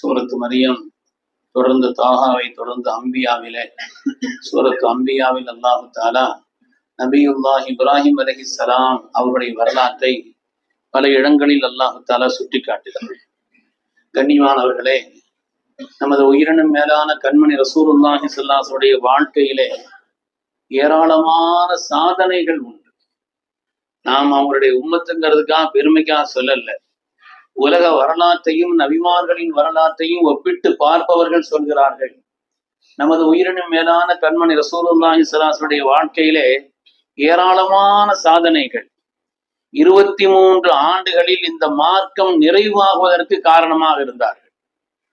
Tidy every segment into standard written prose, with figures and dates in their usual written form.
சூரத்து மரியம், தொடர்ந்து தாகாவை, தொடர்ந்து அம்பியாவிலே சூரத்து அம்பியாவில் அல்லாஹு தாலா நபியுல்லாஹ் இப்ராஹிம் அலைஹிஸ்ஸலாம் அவருடைய வரலாற்றை பல இடங்களில் அல்லாஹு தாலா சுட்டி காட்டுகிறார். கண்ணியமானவர்களே, நமது உயிரினும் மேலான கண்மணி ரசூலுல்லாஹி ஸல்லல்லாஹு அலைஹி வஸல்லம் வாழ்க்கையிலே ஏராளமான சாதனைகள் உண்டு. நாம் அவருடைய உம்மத்துங்கிறதுக்காக பெருமைக்காக சொல்லல. உலக வரலாற்றையும் நபிமார்களின் வரலாற்றையும் ஒப்பிட்டு பார்ப்பவர்கள் சொல்கிறார்கள், நமது உயிரினும் மேலான கண்மணி ரசூலுல்லாஹி ஸல்லல்லாஹு அலைஹி வஸல்லம் வாழ்க்கையிலே ஏராளமான சாதனைகள். 23 ஆண்டுகளில் இந்த மார்க்கம் நிறைவாகுவதற்கு காரணமாக இருந்தார்கள்.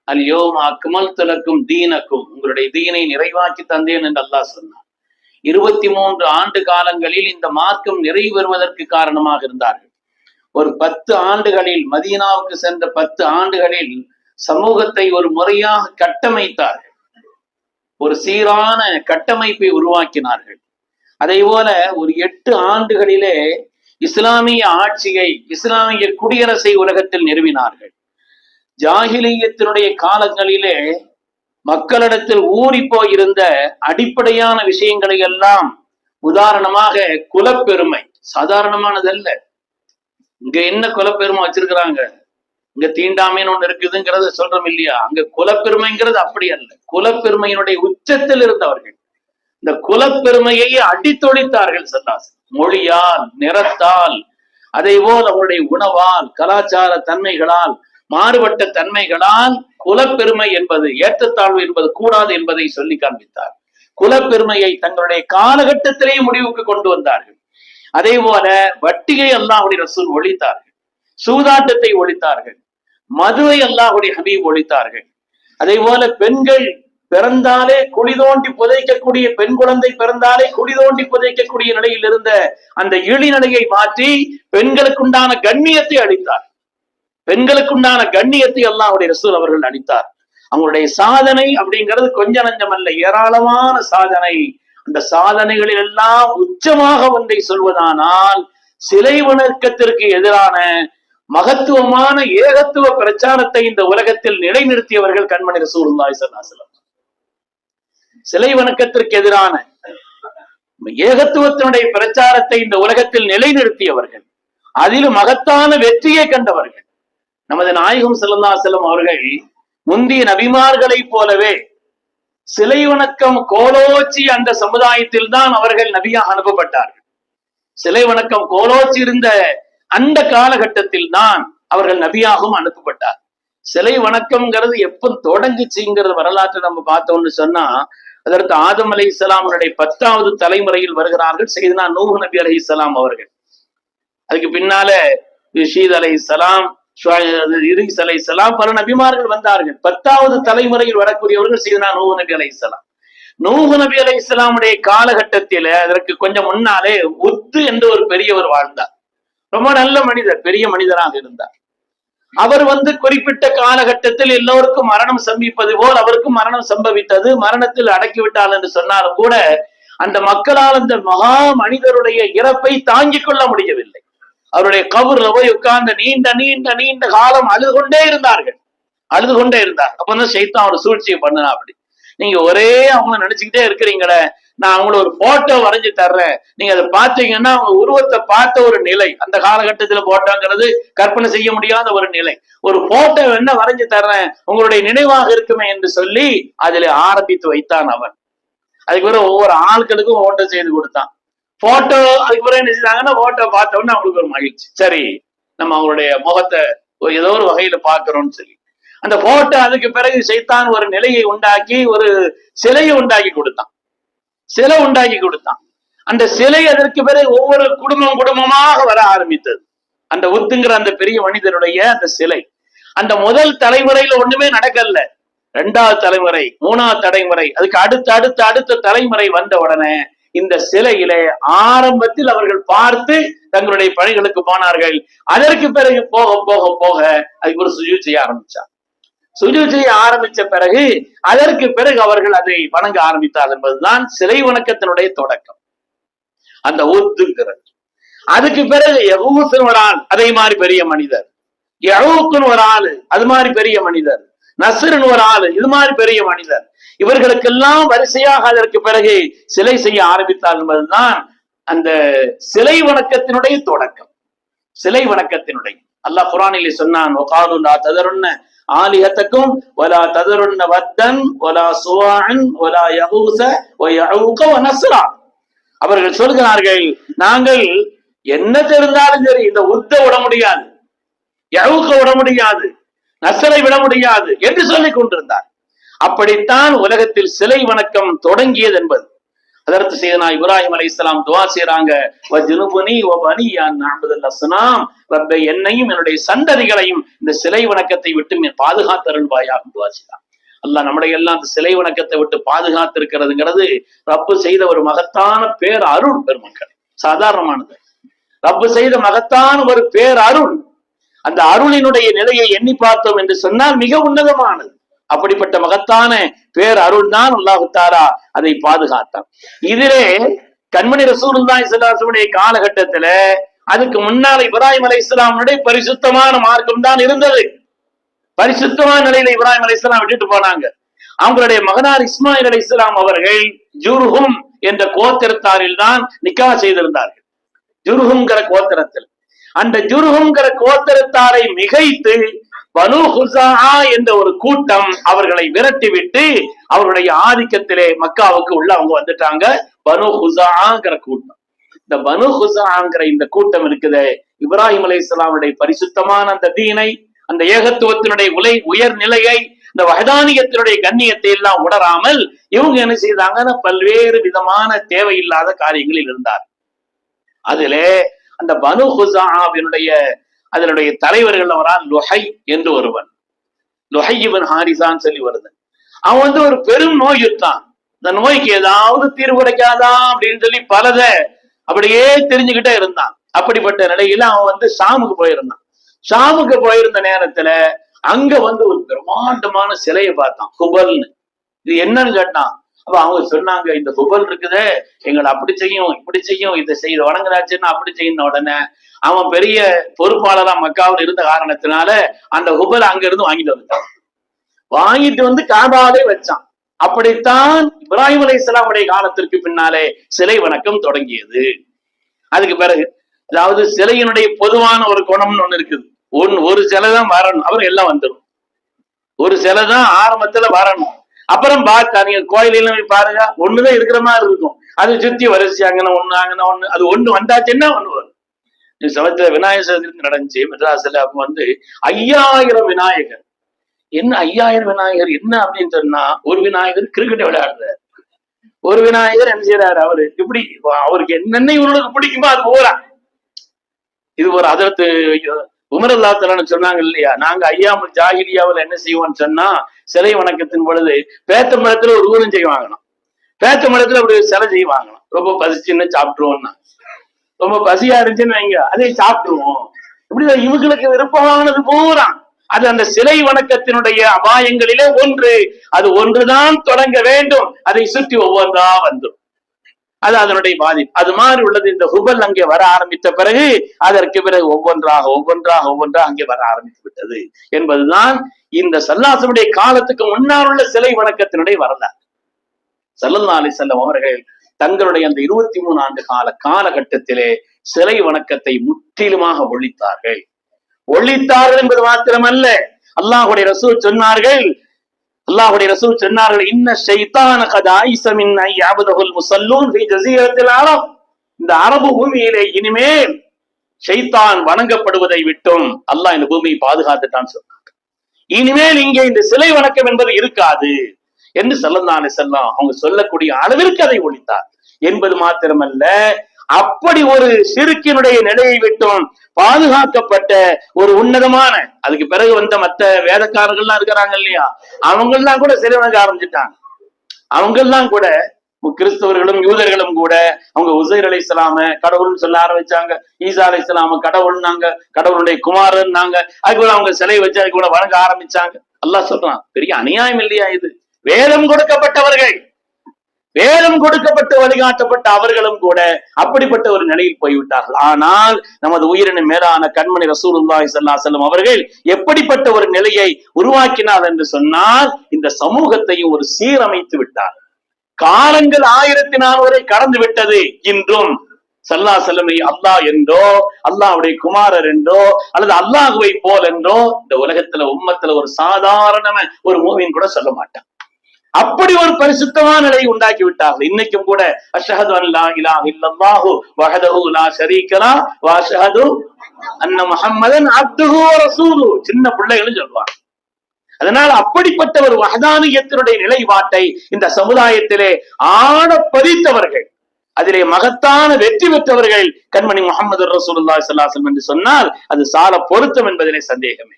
அல்யோம் அக்மல்து லக்கும் தீனக்கும், உங்களுடைய தீனை நிறைவாக்கி தந்தேன் என்று அல்லாஹ் சொன்னார். 23 ஆண்டு காலங்களில் இந்த மார்க்கம் நிறைவேறுவதற்கு காரணமாக இருந்தார்கள். ஒரு 10 ஆண்டுகளில், மதீனாவுக்கு சென்ற 10 ஆண்டுகளில் சமூகத்தை ஒரு முறையாக கட்டமைத்தார்கள். ஒரு சீரான கட்டமைப்பை உருவாக்கினார்கள். அதே போல ஒரு 8 ஆண்டுகளிலே இஸ்லாமிய ஆட்சியை, இஸ்லாமிய குடியரசை உலகத்தில் நிறுவினார்கள். ஜாஹிலியத்தினுடைய காலங்களிலே மக்களிடத்தில் ஊறி போயிருந்த அடிப்படையான விஷயங்களை எல்லாம், உதாரணமாக குலப்பெருமை, சாதாரணமானதல்ல. இங்க என்ன குலப்பெருமை வச்சிருக்கிறாங்க, இங்க தீண்டாமைன்னு ஒண்ணு இருக்குதுங்கிறத சொல்றோம் இல்லையா, அங்க குலப்பெருமைங்கிறது அப்படி அல்ல. குலப்பெருமையினுடைய உச்சத்தில் இருந்தவர்கள் இந்த குலப்பெருமையை அடித்தொழித்தார்கள். சல்லாஸ் மொழியால், நிறத்தால், அதே போல் அவருடைய உணவால், கலாச்சார தன்மைகளால், மாறுபட்ட தன்மைகளால் குலப்பெருமை என்பது, ஏற்றத்தாழ்வு என்பது கூடாது என்பதை சொல்லி காண்பித்தார். குலப்பெருமையை தங்களுடைய காலகட்டத்திலேயே முடிவுக்கு கொண்டு வந்தார்கள். அதே போல வட்டியை அல்லாஹ்வுடைய ரசூல் ஒழித்தார்கள், சூதாட்டத்தை ஒழித்தார்கள், மதுவை அல்லாஹ்வுடைய ஹபீப் ஒழித்தார்கள். அதே போல பெண்கள் பிறந்தாலே குழி தோண்டி புதைக்கக்கூடிய, பெண் குழந்தை பிறந்தாலே குழி தோண்டி புதைக்கக்கூடிய நிலையில் இருந்த அந்த இழிநிலையை மாற்றி பெண்களுக்குண்டான கண்ணியத்தை அளித்தார். பெண்களுக்குண்டான கண்ணியத்தை அல்லாஹ்வுடைய ரசூல் அவர்கள் அளித்தார். அவங்களுடைய சாதனை அப்படிங்கிறது கொஞ்ச நஞ்சம் அல்ல, ஏராளமான சாதனை. அந்த சாதனைகளில் எல்லாம் உச்சமாக ஒன்றை சொல்வதானால், சிலை வணக்கத்திற்கு எதிரான மகத்துவமான ஏகத்துவ பிரச்சாரத்தை இந்த உலகத்தில் நிலைநிறுத்தியவர்கள் கண்மணி ரசூலுல்லாஹி ஸல்லல்லாஹு அலைஹி வஸல்லம். சிலை வணக்கத்திற்கு எதிரான ஏகத்துவத்தினுடைய பிரச்சாரத்தை இந்த உலகத்தில் நிலைநிறுத்தியவர்கள், அதிலும் மகத்தான வெற்றியை கண்டவர்கள். நமது நாயகம் ஸல்லல்லாஹு அலைஹி வஸல்லம் அவர்கள் முந்திய நபிமார்களை போலவே சிலை வணக்கம் கோலோச்சி அந்த சமுதாயத்தில் தான் அவர்கள் நபியாக அனுப்பப்பட்டார்கள். சிலை வணக்கம் கோலோச்சி இருந்த அந்த காலகட்டத்தில் தான் அவர்கள் நபியாகவும் அனுப்பப்பட்டார். சிலை வணக்கம்ங்கிறது எப்ப தொடங்குச்சுங்கிறது வரலாற்றை நம்ம பார்த்தோம்னு சொன்னா, அதற்கு ஆதம் அலைஹிஸ்ஸலாமுடைய 10வது தலைமுறையில் வருகிறார்கள் சையதுனா நூஹ் நபி அலைஹிஸ்ஸலாம் அவர்கள். அதுக்கு பின்னால ஷீத் அலைஹிஸ்ஸலாம், இத்ரீஸ் அலைஹிஸ்ஸலாம், பல நபிமார்கள் வந்தார்கள். 10வது தலைமுறையில் வரக்கூடியவர்கள் சையதுனா நூஹ் நபி அலைஹிஸ்ஸலாம். நூஹ் நபி அலைஹிஸ்ஸலாமுடைய காலகட்டத்தில, அதற்கு கொஞ்சம் முன்னாலே உத்து என்று ஒரு பெரியவர் வாழ்ந்தார். ரொம்ப நல்ல மனிதர், பெரிய மனிதராக இருந்தார். அவர் குறிப்பிட்ட காலகட்டத்தில் எல்லோருக்கும் மரணம் சம்பிப்பது போல் அவருக்கும் மரணம் சம்பவித்தது. மரணத்தில் அடக்கிவிட்டால் என்று சொன்னாலும் கூட அந்த மக்களால் அந்த மகா மனிதருடைய இறப்பை தாங்கிக் கொள்ள முடியவில்லை. அவருடைய கபர்ல போய் உட்கார்ந்து நீண்ட நீண்ட நீண்ட காலம் அழுது கொண்டே இருந்தார்கள். அப்பதான் ஷைத்தான் ஒரு சூழ்ச்சியை பண்ணுனா, அப்படி நீங்க ஒரே அவங்க நினைச்சுக்கிட்டே இருக்கிறீங்களே, நான் அவங்கள ஒரு போட்டோ வரைஞ்சு தர்றேன், நீங்க அதை பார்த்தீங்கன்னா அவங்க உருவத்தை பார்த்த ஒரு நிலை, அந்த காலகட்டத்துல போட்டோங்கிறது கற்பனை செய்ய முடியாத ஒரு நிலை. ஒரு போட்டோ என்ன வரைஞ்சு தர்றேன், உங்களுடைய நினைவாக இருக்குமே என்று சொல்லி அதுல ஆரம்பித்து வைத்தான் அவன். அதுக்கு பிறகு ஒவ்வொரு ஆட்களுக்கும் போட்டோ செய்து கொடுத்தான். போட்டோ அதுக்கு பிறகு என்ன செஞ்சாங்கன்னா, போட்டோ பார்த்தோம்னா அவங்களுக்கு ஒரு மகிழ்ச்சி, சரி நம்ம அவங்களுடைய முகத்தை ஏதோ ஒரு வகையில பாக்குறோம்னு சொல்லி அந்த போட்டோ, அதுக்கு பிறகு சைத்தான் ஒரு நிலையை உண்டாக்கி ஒரு சிலையை உண்டாக்கி கொடுத்தான். அந்த சிலை அதற்கு பிறகு ஒவ்வொரு குடும்பமாக வர ஆரம்பித்தது. அந்த உத்துங்கிற அந்த பெரிய மனிதனுடைய அந்த சிலை, அந்த முதல் தலைமுறையில ஒண்ணுமே நடக்கல. 2வது தலைமுறை, 3வது தலைமுறை, அதுக்கு அடுத்த தலைமுறை வந்த உடனே இந்த சிலையிலே ஆரம்பத்தில் அவர்கள் பார்த்து தங்களுடைய பணிகளுக்கு போனார்கள். அதற்கு பிறகு போக போக போக அதுக்கு ஒரு சுஜூத் செய்ய ஆரம்பிச்சார். சுஜூத் செய்ய ஆரம்பிச்ச பிறகு அதற்கு பிறகு அவர்கள் அதை வணங்க ஆரம்பித்தார் என்பதுதான் சிலை வணக்கத்தினுடைய தொடக்கம், அந்த ஊத்துங்கிறது. அதுக்கு பிறகு யகூசுன்னு ஒரு ஆள், அதே மாதிரி பெரிய மனிதர். யகூக்குன்னு ஒரு ஆளு, அது மாதிரி பெரிய மனிதர். நஸ்ருன்னு ஒரு ஆளு, இது மாதிரி பெரிய மனிதர். இவர்களுக்கெல்லாம் வரிசையாக அதற்கு பிறகு சிலை செய்ய ஆரம்பித்தார் என்பதுதான் அந்த சிலை வணக்கத்தினுடைய தொடக்கம். சிலை வணக்கத்தினுடைய அல்லாஹ் குர்ஆனிலே சொன்னான், வகாலு லா ததருன்ன ஆலிஹத்தக்கும் வலா ததருன்ன வத்தன் வலா சுவாஅன் வலா யகூஸ வயஊக வநஸ்ரா. அவர்கள் சொல்கிறார்கள், நாங்கள் என்ன தெரிந்தாலும் சரி இந்த உத்த விட முடியாது, யகூக விட முடியாது, நஸ்ரை விட முடியாது என்று சொல்லிக் கொண்டிருந்தார். அப்படித்தான் உலகத்தில் சிலை வணக்கம் தொடங்கியது என்பது. அதற்கு செய்தனா இப்ராஹிம் அலைஹிஸ்ஸலாம் துஆ செய்றாங்க, வஜ்னுபுனி வபனியா நஅபுதல் அஸ்னாம், ரப்பே என்னையும் என்னுடைய சந்ததிகளையும் இந்த சிலை வணக்கத்தை விட்டு பாதுகாத்தருள்வாயாக துஆ செய்றாங்க. அல்லாஹ் நம்முடைய எல்லாம் அந்த சிலை வணக்கத்தை விட்டு பாதுகாத்திருக்கிறதுங்கிறது ரப்பு செய்த ஒரு மகத்தான பேர் அருள். பெருமக்கள், சாதாரணமானது. ரப்பு செய்த மகத்தான ஒரு பேர் அருள். அந்த அருளினுடைய நிலையை எண்ணி பார்த்தோம் என்று சொன்னால் மிக உன்னதமானது. அப்படிப்பட்ட மகத்தான பேர் அருள் தான் அல்லாஹ் தஆலா அதை பாதுகாத்தான். இதிலே கண்மணி ரசூலுல்லாஹி ஸல்லல்லாஹு அலைஹி வஸல்லம் காலகட்டத்துல அதுக்கு முன்னால் இப்ராஹிம் அலைஹிஸ்ஸலாமுடைய பரிசுத்தமான மார்க்கம் தான் இருந்தது. பரிசுத்தமான நிலையில இப்ராஹிம் அலைஹிஸ்ஸலாம் விட்டுட்டு போனாங்க. அவங்களுடைய மகனார் இஸ்மாயில் அலைஹிஸ்ஸலாம் அவர்கள் ஜுர்ஹும் என்ற கோத்திரத்தாரில் தான் நிக்கா செய்திருந்தார்கள். ஜுர்ஹும்ங்கிற கோத்திரத்தில். அந்த ஜுர்ஹும்ங்கிற கோத்திரத்தாரை மிகைத்து பனு ஹுஸாஆ என்ற ஒரு கூட்டம் அவர்களை விரட்டிவிட்டு அவருடைய ஆதிக்கத்திலே மக்காவுக்கு உள்ள அவங்க வந்துட்டாங்க. பனு ஹுஸாஆங்கிற கூட்டம். இந்த பனு ஹுஸாஆங்கிற இந்த கூட்டம் இருக்குது, இப்ராஹிம் அலைஹிஸ்ஸலாமுடைய பரிசுத்தமான அந்த தீனை, அந்த ஏகத்துவத்தினுடைய உயர் நிலையை, இந்த வஹதானியத்தினுடைய கண்ணியத்தை எல்லாம் உணராமல் இவங்க என்ன செய்தாங்கன்னா பல்வேறு விதமான தேவையில்லாத காரியங்களில் இருந்தார். அதிலே அந்த பனு ஹுஸாஆவினுடைய அதனுடைய தலைவர்கள் அவரால் லுஹை என்று ஒருவன், லுஹை இப்னு ஹாரிஸான்னு சொல்லி வருது. அவன் வந்து ஒரு பெரும் நோய் இருக்கான். இந்த நோய்க்கு ஏதாவது தீர்வு கிடைக்காதா அப்படின்னு சொல்லி பலத அப்படியே தெரிஞ்சுக்கிட்டே இருந்தான். அப்படிப்பட்ட நிலையில அவன் வந்து ஷாமுக்கு போயிருந்தான். ஷாமுக்கு போயிருந்த நேரத்துல அங்க வந்து ஒரு பிரம்மாண்டமான சிலையை பார்த்தான், ஹுபல்னு. இது என்னன்னு கேட்டான். அப்ப அவங்க சொன்னாங்க, இந்த ஹுபல் இருக்குதே எங்களை அப்படி செய்யும் இப்படி செய்யும், இதை செய்து வணங்குறாச்சுன்னா அப்படி செய்யணும். உடனே அவன் பெரிய பொறுப்பாளரா மக்காவில் இருந்த காரணத்தினால அந்த ஹுபல் அங்க இருந்து வாங்கிட்டு வந்துட்டான். வாங்கிட்டு வந்து காபாலே வச்சான். அப்படித்தான் இப்ராஹிம் அலைஹிஸ்ஸலாமுடைய காலத்திற்கு பின்னாலே சிலை வணக்கம் தொடங்கியது. அதுக்கு பிறகு அதாவது சிலையினுடைய பொதுவான ஒரு குணம்னு ஒண்ணு இருக்குது. ஒரு சிலை தான் வரணும், அப்புறம் எல்லாம் வந்துடும். ஒரு சிலை தான் ஆரம்பத்துல வரணும், அப்புறம் பார்த்தா நீங்க கோயில போய் பாருங்க, ஒண்ணுதான் இருக்கிற மாதிரி இருக்கும். அது சுத்தி வரிசை அங்கன ஒண்ணு அங்கன ஒண்ணு, அது ஒண்ணு வந்தாச்சுன்னா ஒண்ணு வரும். சமயத்துல விநாயகர் சதுர்த்தி நடந்துச்சு மெட்ராஸ்ல. அப்ப வந்து 5000 விநாயகர். என்ன 5000 விநாயகர் என்ன அப்படின்னு சொன்னா, ஒரு விநாயகர் கிரிக்கெட் விளையாடுறாரு, ஒரு விநாயகர் என்ன செய்யறாரு, அவரு இப்படி அவருக்கு என்னென்ன இவங்களுக்கு பிடிக்குமோ அது போறா. இது ஒரு அதற்கு உமர் அல்லாஹ் தஆலா சொன்னாங்க இல்லையா, நாங்க ஐயாமுல் ஜாஹிலியாவில் என்ன செய்வோம்னு சொன்னா, சிலை வணக்கத்தின் பொழுது பேத்த மரத்துல ஒரு ஊரும் செய்வாங்களாம். பேத்த மரத்துல அப்படி சிலை செய்வாங்களாம். ரொம்ப பசிச்சுன்னு சாப்பிட்டுருவோம்னா, ரொம்ப பசியா இருந்துச்சுன்னு வைங்க, அதை சாப்பிட்டுருவோம். இப்படிதான் இவங்களுக்கு விருப்பமானது பூரா. அது அந்த சிலை வணக்கத்தினுடைய அபாயங்களிலே ஒன்று. அது ஒன்றுதான் தொடங்க வேண்டும், அதை சுற்றி ஒவ்வொன்றா வந்துடும். அது அதனுடைய பாதிப்பு. அது மாதிரி உள்ளது. இந்த ஹுபல் அங்கே வர ஆரம்பித்த பிறகு அதற்கு பிறகு ஒவ்வொன்றாக அங்கே வர ஆரம்பித்து விட்டது என்பதுதான் இந்த ஸல்லல்லாஹு காலத்துக்கு முன்னால் உள்ள சிலை வணக்கத்தினுடைய வரலாறு. ஸல்லல்லாஹு அலைஹி வஸல்லம் அவர்கள் தங்களுடைய அந்த 23 ஆண்டு காலகட்டத்திலே சிலை வணக்கத்தை முற்றிலுமாக ஒழித்தார்கள் என்பது மாத்திரமல்ல, அல்லாஹ்வுடைய ரசூல் சொன்னார்கள், இன்ன ஷைத்தான கத் ஆயிஸ மின் ஐ யஅபுதுல் முஸல்லூன் ஃபீ ஜஸீரத்தில் அரப். இந்த அரபு பூமியிலே இனிமேல் ஷைத்தான் வணங்கப்படுவதை விட்டும் அல்லாஹ் இந்த பூமியை பாதுகாத்துட்டான்னு சொன்னாங்க. இனிமேல் இங்கே இந்த சிலை வணக்கம் என்பது இருக்காது என்று ஸல்லல்லாஹு அலைஹி வஸல்லம் அவங்க சொல்லக்கூடிய அளவிற்கு அதை ஒழித்தார் என்பது மாத்திரமல்ல, அப்படி ஒரு ஷிர்கினுடைய நிலையை விட்டும் பாதுகாக்கப்பட்ட ஒரு உன்னதமான, அதுக்கு பிறகு வந்த மற்ற வேதக்காரர்கள்லாம் இருக்கிறாங்க இல்லையா, அவங்கெல்லாம் கூட சிலை வணங்க ஆரம்பிச்சுட்டாங்க. அவங்கெல்லாம் கூட கிறிஸ்தவர்களும் யூதர்களும் கூட அவங்க உசைர் அலைஹிஸ்ஸலாம கடவுள்னு சொல்ல ஆரம்பிச்சாங்க, ஈசா அலைஹிஸ்ஸலாம கடவுள்னாங்க, கடவுளுடைய குமாரன்னாங்க. அதுக்குள்ள அவங்க சிலை வச்சு அதுக்கு கூட வணங்க ஆரம்பிச்சாங்க. அல்லாஹ் சொல்றான், பெரிய அநியாயம் இல்லையா இது? வேதம் கொடுக்கப்பட்டவர்கள், வேதம் கொடுக்கப்பட்டு வழிகாட்டப்பட்ட அவர்களும் கூட அப்படிப்பட்ட ஒரு நிலையில் போய்விட்டார்கள். ஆனால் நமது உயிரின மேலான கண்மணி ரசூலுல்லாஹி ஸல்லல்லாஹு அலைஹி வஸல்லம் அவர்கள் எப்படிப்பட்ட ஒரு நிலையை உருவாக்கினார் என்று சொன்னால், இந்த சமூகத்தையும் ஒரு சீரமைத்து விட்டார். காலங்கள் 1400 கடந்து விட்டது. இன்றும் ஸல்லல்லாஹு அலைஹி வஸல்லம் அல்லாஹ் என்றோ, அல்லாஹ்வுடைய குமாரர் என்றோ, அல்லது அல்லாஹ்வை போல் என்றோ இந்த உலகத்துல உம்மத்துல ஒரு சாதாரண ஒரு மூமின் கூட சொல்ல மாட்டான். அப்படி ஒரு பரிசுத்தமான நிலையை உண்டாக்கி விட்டார்கள். இன்னைக்கும் கூட அஷ்ஹது அல்லா இலாஹ இல்லல்லாஹு வஹதஹு லா ஷரீக லஹு வ அஷ்ஹது அன்ன முஹம்மதன் அப்துஹு வ ரசூலுஹு சின்ன பிள்ளைகளும் சொல்வாங்க. அதனால் அப்படிப்பட்ட ஒரு வஹதானியத்தினுடைய நிலைப்பாட்டை இந்த சமுதாயத்திலே ஆட பதித்தவர்கள், அதிலே மகத்தான வெற்றி பெற்றவர்கள் கண்மணி முஹம்மது ரசூலுல்லாஹி ஸல்லல்லாஹு அலைஹி வஸல்லம் என்று சொன்னால் அது சால பொருத்தம் என்பதிலே சந்தேகமே.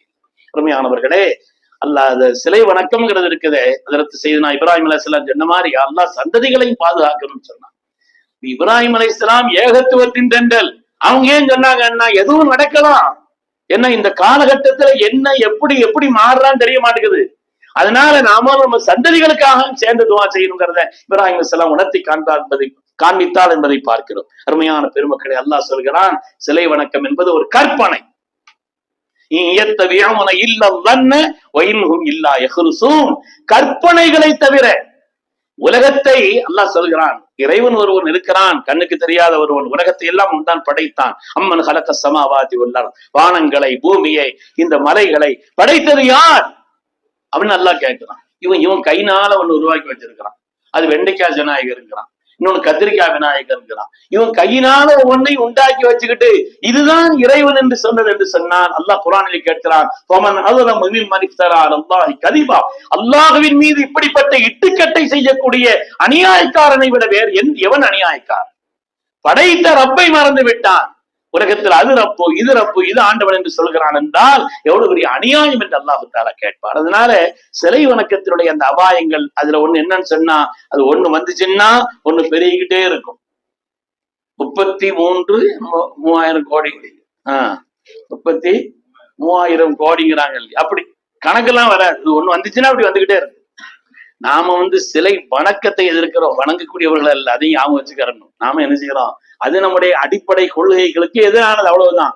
அருமையானவர்களே, அல்லாஹ் சிலை வணக்கம்ங்கிறது இருக்குது. அதற்கு செய்தனா இப்ராஹிம் அலைஹிஸ்ஸலாம் சொன்ன மாதிரி அல்லாஹ் சந்ததிகளையும் பாதுகாக்கணும்னு சொன்னான். இப்ராஹிம் அலைஹிஸ்ஸலாம் ஏகத்துவத்தின் தென்றல். அவங்க ஏன் சொன்னாங்கன்னா எதுவும் நடக்கலாம், என்ன இந்த காலகட்டத்துல என்ன எப்படி எப்படி மாறுறான்னு தெரிய மாட்டேங்குது. அதனால நாம நம்ம சந்ததிகளுக்காக சேர்ந்து துவா செய்யணுங்கிறத இப்ராஹிம் அலைஹிஸ்ஸலாம் உணர்த்தி காண்பித்தால் என்பதை பார்க்கிறோம். அருமையான பெருமக்களை, அல்லாஹ் சொல்கிறான், சிலை வணக்கம் என்பது ஒரு கற்பனை. கற்பனைகளை தவிர உலகத்தை அல்லாஹ் சொல்கிறான், இறைவன் ஒருவன் இருக்கிறான், கண்ணுக்கு தெரியாத ஒருவன் உலகத்தை எல்லாம் உண்டான் படைத்தான். அம்மன் ஹலக ஸமாவாதி வல் அர்த், வானங்களை பூமியை இந்த மலைகளை படைத்தது யார் அப்படின்னு அல்லாஹ் கேட்கிறான். இவன் கைனால ஒண்ணு உருவாக்கி வச்சிருக்கிறான். அது வெண்டைக்காய் விநாயகர் இருக்கிறான், இன்னொன்னு கத்திரிக்காய் விநாயகர் இருக்கிறான். இவன் கையினால ஒன்னை உண்டாக்கி வச்சுக்கிட்டு இதுதான் இறைவன் என்று சொன்னது என்று சொன்னான். அல்லாஹ் குர்ஆனில் கேட்கிறான், அல்லாஹ்வின் மீது இப்படிப்பட்ட இட்டுக்கட்டை செய்யக்கூடிய அநியாயக்காரனை விட வேறு எவன் அநியாயக்காரன்? படைத்த ரப்பை மறந்து விட்டான். உலகத்தில் அது ரப்பு இது ரப்பு இது ஆண்டவன் என்று சொல்கிறான் என்றால் எவ்வளவு பெரிய அநியாயம் என்று அல்லாஹ் தஆலா கேட்பார். அதனால சிலை வணக்கத்தினுடைய அந்த அபாயங்கள் அதுல ஒண்ணு என்னன்னு சொன்னா, அது ஒண்ணு வந்துச்சுன்னா ஒண்ணு பெருகிக்கிட்டே இருக்கும். 33,000 கோடி 33,000 கோடிங்கிறாங்க. அப்படி கணக்கெல்லாம் வராது. ஒண்ணு வந்துச்சுன்னா அப்படி வந்துகிட்டே இருக்கு. நாம சிலை வணக்கத்தை எதிர்க்கிறோம், வணங்கக்கூடியவர்கள் அல்ல, அதையும் ஞாபகம் வச்சுக்கிறோம். நாம என்ன செய்யறோம், அது நம்முடைய அடிப்படை கொள்கைகளுக்கு எதிரானது, அவ்வளவுதான்.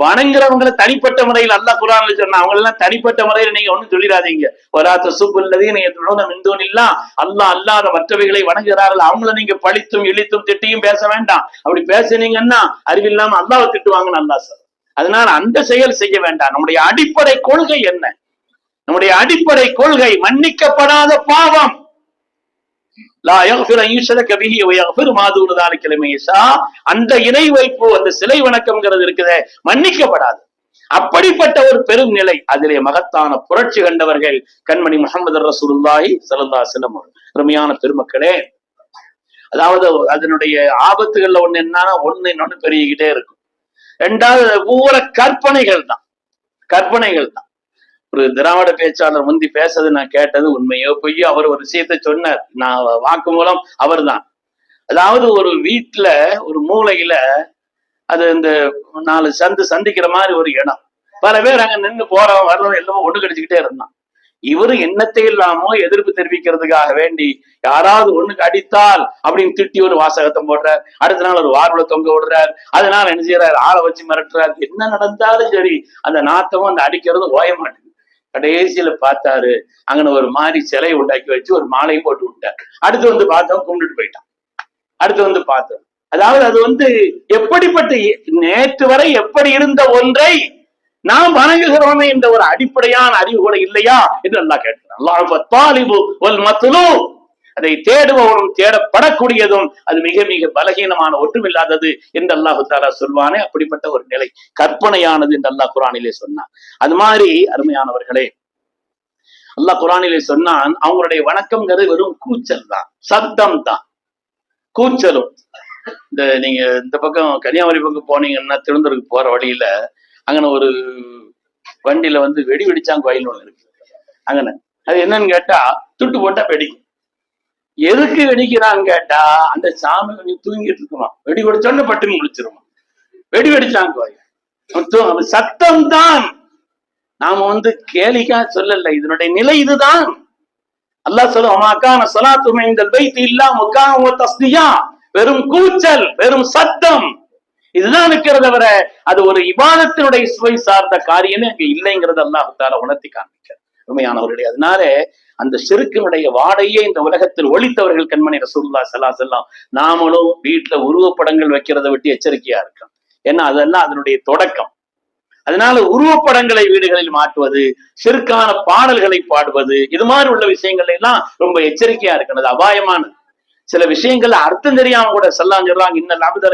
வணங்குறவங்களை தனிப்பட்ட முறையில் அல்லாஹ் குர்ஆன்ல சொன்னா, அவங்க எல்லாம் தனிப்பட்ட முறையில் நீங்க ஒண்ணும் சொல்லிடாதீங்க. வலா தஸுப்புல்லதீன யதுஊன மின் தூனில்லாஹ், அல்லாஹ் அல்லாத மற்றவைகளை வணங்குகிறார்கள், அவங்கள நீங்க பழித்தும் இழித்தும் திட்டியும் பேச வேண்டாம். அப்படி பேசினீங்கன்னா அறிவில்லாம அல்லாஹ்வை திட்டுவாங்கன்னு அல்லாஹ் சொல்றான். அதனால அந்த செயல் செய்ய வேண்டாம். நம்முடைய அடிப்படை கொள்கை என்ன? நம்முடைய அடிப்படை கொள்கை மன்னிக்கப்படாத பாவம். அந்த இணை வைப்பு, அந்த சிலை வணக்கம்ங்கிறது இருக்குதே, மன்னிக்கப்படாது. அப்படிப்பட்ட ஒரு பெரும் நிலை, அதிலே மகத்தான புரட்சி கண்டவர்கள் கண்மணி முஹம்மது ரசூலுல்லாஹி ஸல்லல்லாஹு அலைஹி வஸல்லம். அருமையான பெருமக்களே, அதாவது அதனுடைய ஆபத்துகள்ல ஒண்ணு என்னன்னா, இன்னொன்னு பெருகிக்கிட்டே இருக்கும். ரெண்டாவது பூரா கற்பனைகள் தான். ஒரு திராவிட பேச்சாளர் முந்தி பேசது நான் கேட்டது உண்மையோ பொய்யோ, அவர் ஒரு விஷயத்த சொன்னார், நான் வாக்கு மூலம் அவர் தான். அதாவது ஒரு வீட்டுல ஒரு மூலையில அது இந்த 4 சந்திக்கிற மாதிரி ஒரு இடம், பல பேர் அங்க நின்று போறவன் வர்றவன் எல்லாமே ஒண்ணு கடிச்சுக்கிட்டே இருந்தான். இவரு எண்ணத்தை இல்லாமோ எதிர்ப்பு தெரிவிக்கிறதுக்காக வேண்டி யாராவது ஒண்ணுக்கு அடித்தால் அப்படின்னு திட்டி ஒரு வாசகத்தை போடுறார். அடுத்த நாள் ஒரு வார்வலை தொங்க விடுறார். அதனால என்ன செய்யறாரு, ஆளை வச்சு மிரட்டுறாரு. என்ன நடந்தாலும் சரி அந்த நாட்டமும் அந்த அடிக்கிறதும் ஓய மாட்டேங்குது. கடைசியில பார்த்தாரு, அங்கன ஒரு மாதிரி சிலையை உண்டாக்கி வச்சு ஒரு மாலையும் போட்டு விட்டார். அடுத்து பார்த்தவன் கும்பிட்டு போயிட்டான். அடுத்து பார்த்தோம், அதாவது அது எப்படிப்பட்ட நேற்று வரை எப்படி இருந்த ஒன்றை நாம் வணங்குகிறோமே என்ற ஒரு அடிப்படையான அறிவு கூட இல்லையா என்று அல்லாஹ் கேட்கிறான். அதை தேடுபவனும் தேடப்படக்கூடியதும் அது மிக மிக பலகீனமான ஒற்றுமில்லாதது என்று அல்லாஹு தஆலா சொல்வானே, அப்படிப்பட்ட ஒரு நிலை கற்பனையானது என்று அல்லாஹ் குர்ஆனிலே சொன்னான். அது மாதிரி அருமையானவர்களே, அல்லாஹ் குர்ஆனிலே சொன்னான், அவங்களுடைய வணக்கம்ங்கிறது வெறும் கூச்சல் தான், சத்தம் தான், கூச்சலும். நீங்க இந்த பக்கம் கன்னியாகுமரி பக்கம் போனீங்கன்னா திருவனந்தபுரத்துக்கு போற வழியில அங்கன ஒரு வண்டியில வெடி வெடிச்சாங்க கோயில் ஒண்ணு இருக்கு. அங்கன அது என்னன்னு கேட்டா, துட்டு போட்டா வெடிக்கும். எதுக்கு வெடிக்கிறான்னு கேட்டா, அந்த சாமி கொஞ்சம் தூங்கிட்டு இருக்குமா, வெடி வெடிச்சோன்னு பட்டுன்னு முடிச்சிருமா. வெடி வெடிச்சாங்க கோயில், சத்தம் தான். நாம கேலிக்கா சொல்லல, இதனுடைய நிலை இதுதான். அல்லாஹ் சொல்லுவான், வெறும் கூச்சல், வெறும் சத்தம், இதுதான் இருக்கிறத வர அது ஒரு இபாதத்தினுடைய சுவை சார்ந்த காரியமே அங்க இல்லைங்கிறது அல்லாஹ் தஆலா உணர்த்தி காண்பிக்கிறார் உண்மையானவர்களே. அதனால அந்த ஷிர்க்கினுடைய வாடையே இந்த உலகத்தில் ஒழித்தவர்கள் கண்மணி ரசூலுல்லாஹி ஸல்லல்லாஹு அலைஹி வஸல்லம். நாமளும் வீட்டுல உருவப்படங்கள் வைக்கிறத விட்டு எச்சரிக்கையா இருக்கோம். ஏன்னா அதெல்லாம் அதனுடைய தொடக்கம். அதனால உருவப்படங்களை வீடுகளில் மாட்டுவது, ஷிர்கான பாடல்களை பாடுவது, இது மாதிரி உள்ள விஷயங்கள் எல்லாம் ரொம்ப எச்சரிக்கையா இருக்கிறது, அபாயமானது. சில விஷயங்கள்ல அர்த்தம் தெரியாம கூட சொல்றாங்க, இன்னல் அப்த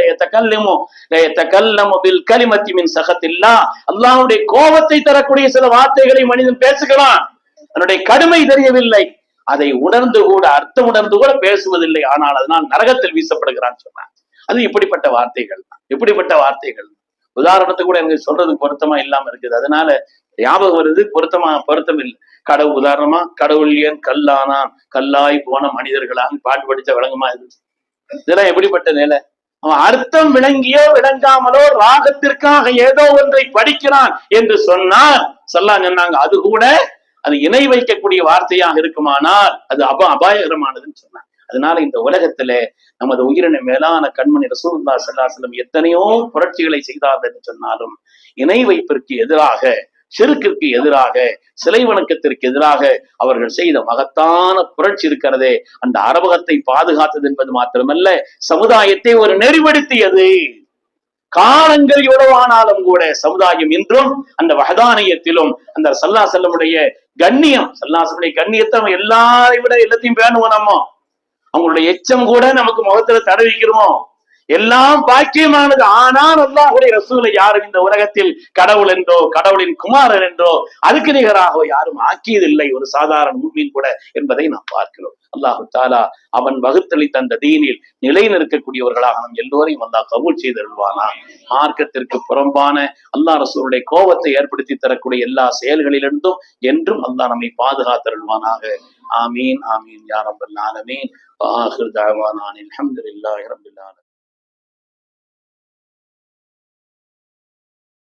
லயதகல்லமு பில் கலிமத்தி மின் சகத்தில்லாஹ், அல்லாஹ்வுடைய கோபத்தை தரக்கூடிய சில வார்த்தைகளை மனிதன் பேசுகிறான், அதனுடைய கடுமை தெரியவில்லை, அதை உணர்ந்து கூட அர்த்தம் உணர்ந்து கூட பேசுவதில்லை, ஆனால் அதனால் நரகத்தில் வீசப்படுகிறான்னு சொன்னான். அது இப்படிப்பட்ட வார்த்தைகள், இப்படிப்பட்ட வார்த்தைகள். உதாரணத்துக்கு கூட எனக்கு சொல்றதுக்கு பொருத்தமா இல்லாம இருக்குது, அதனால ஞாபகம் வருது, பொருத்தம் இல்லை. கடவுள் உதாரணமா, கடவுள் ஏன் கல்லானான், கல்லாய் போன மனிதர்களான் பாட்டு படிச்ச விளங்குமா இது? இதெல்லாம் எப்படிப்பட்ட நிலை? அவன் அர்த்தம் விளங்கியோ விளங்காமலோ ராகத்திற்காக ஏதோ ஒன்றை படிக்கிறான் என்று சொன்னால் சொன்னாங்க, அது கூட அது இணை வைக்கக்கூடிய வார்த்தையாக இருக்குமானால் அது அபாயகரமானதுன்னு சொன்னாங்க. அதனால இந்த உலகத்துல நமது உயிரின மேலான கண்மணி ரசூலுல்லாஹி ஸல்லல்லாஹு அலைஹி வஸல்லம் எத்தனையோ புரட்சிகளை செய்தார்கள் என்று சொன்னாலும், இணை வைப்பிற்கு எதிராக, ஷிர்க்கிற்கு எதிராக, சிலை வணக்கத்திற்கு எதிராக அவர்கள் செய்த மகத்தான புரட்சி இருக்கிறதே, அந்த அரபகத்தை பாதுகாத்தது என்பது மாத்திரமல்ல, சமுதாயத்தை ஒரு நெறிப்படுத்தியது. காலங்கள் எவ்வளவு ஆனாலும் கூட சமுதாயம் இன்றும் அந்த வஹதானியத்திலும், அந்த ஸல்லல்லாஹு அலைஹி வஸல்லமுடைய கண்ணியம், ஸல்லல்லாஹு அலைஹி வஸல்லம் கண்ணியத்தை எல்லாரையும் விட எல்லாத்தையும் பேணுவோம். நம்ம அவங்களுடைய எச்சம் கூட நமக்கு முகத்துல தடவிக்கிறோமோ, எல்லாம் பாக்கியமானது. ஆனால் அல்லாஹ்வுடைய ரசூலை யாரும் இந்த உலகத்தில் கடவுள் என்றோ கடவுளின் குமாரன் என்றோ அதுக்கு நிகராக யாரும் ஆக்கியதில்லை, ஒரு சாதாரண முஃமின் கூட என்பதை நாம் பார்க்கிறோம். அல்லாஹு தஆலா அவன் வகுத்தளித்த அந்த தீனில் நிலை நிற்கக்கூடியவர்களாக நம் எல்லோரையும் அல்லாஹ் கபூல் செய்தருள்வானா. மார்க்கத்திற்கு புறம்பான அல்லாஹ் ரசூலுடைய கோபத்தை ஏற்படுத்தி தரக்கூடிய எல்லா செயல்களிலிருந்தும் என்றும் அல்லாஹ் நம்மை பாதுகாத்தருள்வானாக. ஆமீன் ஆமீன் யா ரப்பல் ஆலமீன். வஆகிரு தஅவானா அல்ஹம்துலில்லாஹி ரப்பில் ஆலமீன்.